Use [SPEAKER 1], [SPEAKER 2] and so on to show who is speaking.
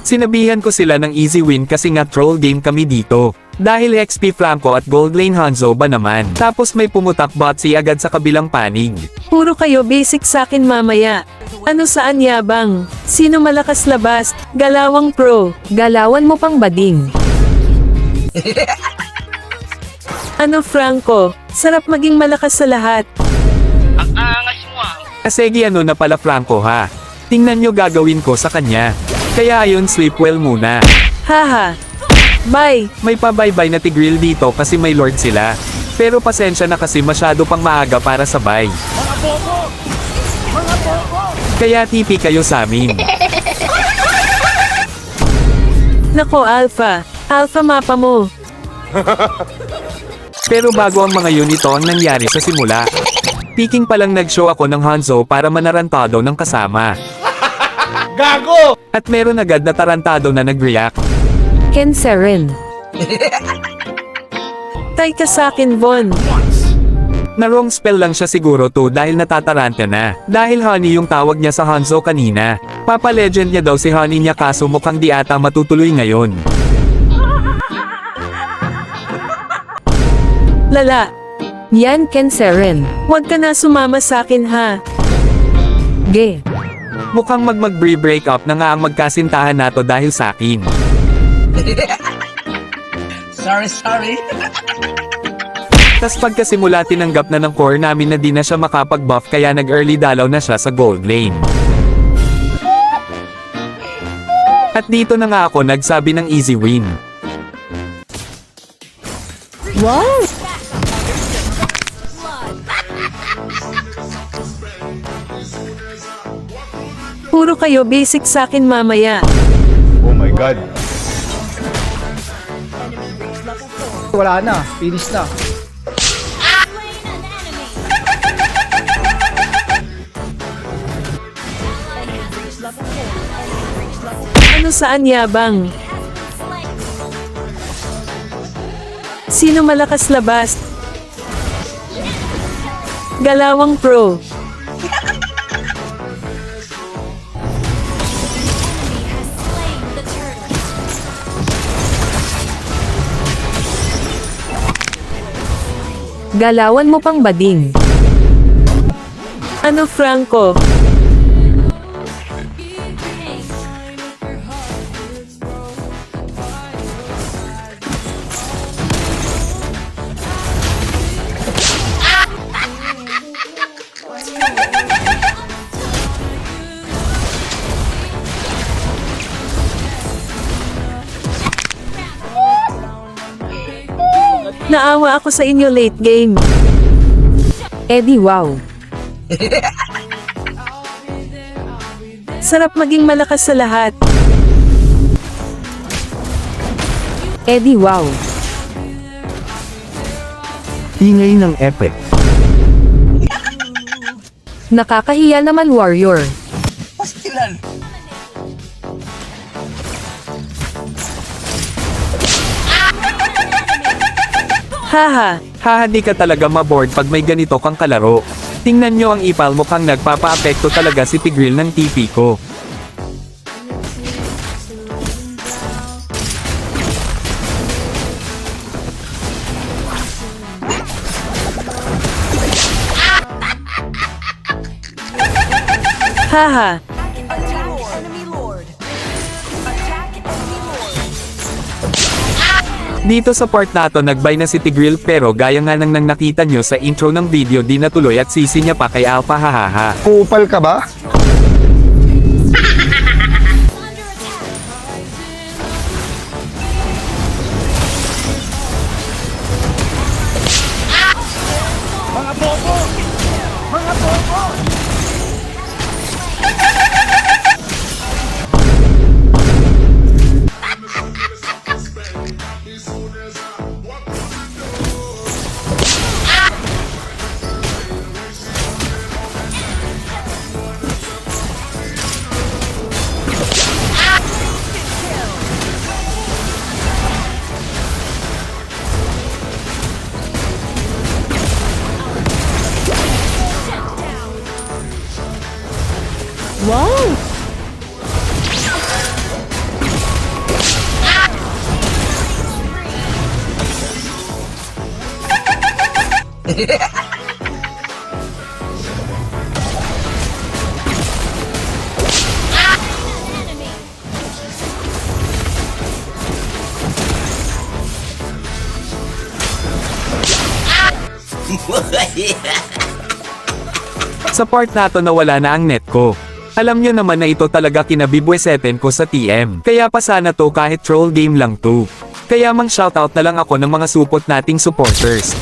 [SPEAKER 1] Sinabihan ko sila ng easy win kasi nga troll game kami dito. Dahil XP Franco at Gold Lane Hanzo ba naman. Tapos may pumutak botsi agad sa kabilang panig.
[SPEAKER 2] Puro kayo basic sakin mamaya. Ano saan yabang? Sino malakas labas? Galawang pro. Galawan mo pang bading. Ano Franco? Sarap maging malakas sa lahat.
[SPEAKER 3] Ang angas mo ah.
[SPEAKER 1] Asegi ano na pala Franco ha. Tingnan nyo gagawin ko sa kanya. Kaya ayun sleep well muna.
[SPEAKER 2] Haha. Bye.
[SPEAKER 1] May pa-bye-bye na Tigreal dito kasi may lord sila. Pero pasensya na kasi masyado pang maaga para sabay. Kaya TP kayo sa amin.
[SPEAKER 2] Nako Alpha. Alpha mapa mo.
[SPEAKER 1] Pero bago ang mga yun ito ang nangyari sa simula. Peking palang nag-show ako ng Hanzo para manarantado ng kasama.
[SPEAKER 3] Gago!
[SPEAKER 1] At meron agad na tarantado na nag-react.
[SPEAKER 2] Ken Seren. Tay ka sakin Von.
[SPEAKER 1] Na wrong spell lang siya siguro to dahil natataranta na. Dahil Honey yung tawag niya sa Hanzo kanina. Papa legend niya daw si Honey niya kaso mukhang di ata matutuloy ngayon.
[SPEAKER 2] Lala. Yan Ken Seren. Huwag ka na sumama sakin ha. Ge.
[SPEAKER 1] Mukhang mag-break up na nga ang magkasintahan nato dahil sa akin.
[SPEAKER 3] Sorry.
[SPEAKER 1] Tas pagkasimula tinanggap na ng core namin na di na siya makapag-buff kaya nag-early dalaw na siya sa gold lane. At dito na nga ako nagsabi ng easy win.
[SPEAKER 2] Wow. Puro kayo basic sakin mamaya.
[SPEAKER 4] Oh my God. Wala na, finish na.
[SPEAKER 2] Ano saan yabang? Sino malakas labas? Galawang pro. Galawan mo pang bading. Ano Franco? Naawa ako sa inyo late game. Eddie wow. Sarap maging malakas sa lahat. Eddie wow.
[SPEAKER 1] Ingay ng epic.
[SPEAKER 2] Nakakahiya naman warrior.
[SPEAKER 3] Pastilan.
[SPEAKER 2] Haha.
[SPEAKER 1] Haha di ka talaga maboard pag may ganito kang kalaro. Tingnan nyo ang ipal mukhang nagpapa-apekto talaga si Tigreal ng TP ko.
[SPEAKER 2] Haha.
[SPEAKER 1] Dito sa part na to nagbay na si Tigreal pero gaya nga nang nakita nyo sa intro ng video di natuloy at sisi niya pa kay Alpha hahaha.
[SPEAKER 4] Kupal ka ba?
[SPEAKER 1] Sa part na to nawala na ang net ko. Alam nyo naman na ito talaga kinabibwesetin ko sa TM. Kaya pa sana to kahit troll game lang to. Kaya mang shoutout na lang ako ng mga supot nating supporters.